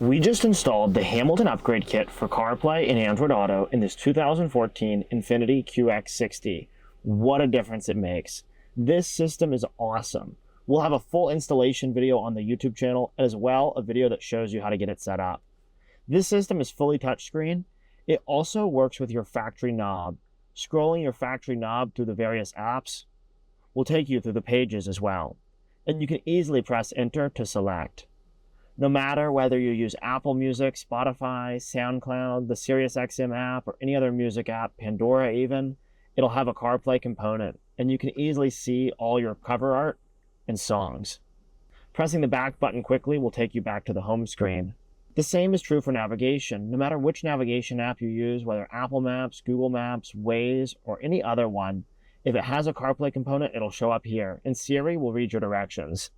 We just installed the Hamilton upgrade kit for CarPlay and Android Auto in this 2014 Infiniti QX60. What a difference it makes. This system is awesome. We'll have a full installation video on the YouTube channel, as well a video that shows you how to get it set up. This system is fully touchscreen. It also works with your factory knob. Scrolling your factory knob through the various apps will take you through the pages as well. And you can easily press enter to select. No matter whether you use Apple Music, Spotify, SoundCloud, the SiriusXM app, or any other music app, Pandora even, it'll have a CarPlay component, and you can easily see all your cover art and songs. Pressing the back button quickly will take you back to the home screen. The same is true for navigation. No matter which navigation app you use, whether Apple Maps, Google Maps, Waze, or any other one, if it has a CarPlay component, it'll show up here, and Siri will read your directions.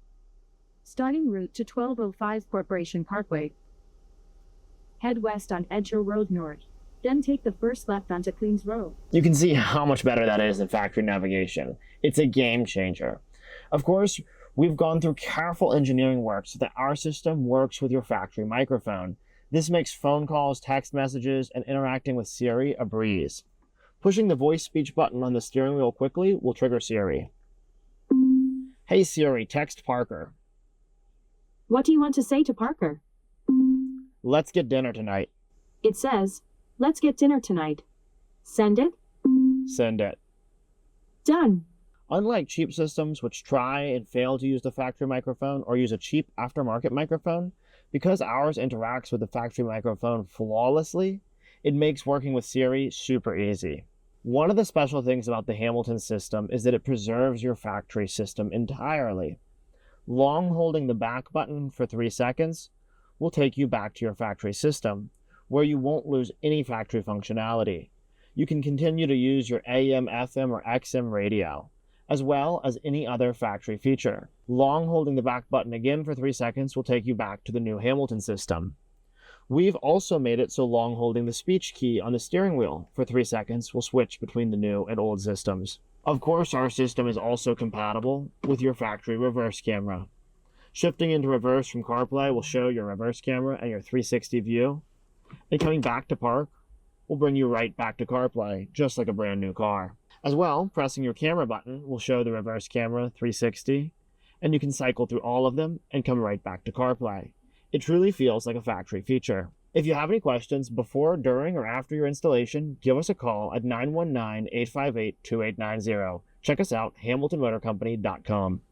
Starting route to 1205 Corporation Parkway. Head west on Edger Road North. Then take the first left onto Queens Road. You can see how much better that is than factory navigation. It's a game changer. Of course, we've gone through careful engineering work so that our system works with your factory microphone. This makes phone calls, text messages, and interacting with Siri a breeze. Pushing the voice speech button on the steering wheel quickly will trigger Siri. Hey Siri, text Parker. What do you want to say to Parker? Let's get dinner tonight. It says, let's get dinner tonight. Send it? Send it. Done. Unlike cheap systems which try and fail to use the factory microphone or use a cheap aftermarket microphone, because ours interacts with the factory microphone flawlessly, it makes working with Siri super easy. One of the special things about the Hamilton system is that it preserves your factory system entirely. Long holding the back button for 3 seconds will take you back to your factory system, where you won't lose any factory functionality. You can continue to use your AM, FM, or XM radio, as well as any other factory feature. Long holding the back button again for 3 seconds will take you back to the new Hamilton system. We've also made it so long holding the speech key on the steering wheel for 3 seconds will switch between the new and old systems. Of course, our system is also compatible with your factory reverse camera. Shifting into reverse from CarPlay will show your reverse camera and your 360 view. And coming back to park will bring you right back to CarPlay, just like a brand new car. As well, pressing your camera button will show the reverse camera 360, and you can cycle through all of them and come right back to CarPlay. It truly feels like a factory feature. If you have any questions before, during, or after your installation, give us a call at 919-858-2890. Check us out, hamiltonmotorcompany.com.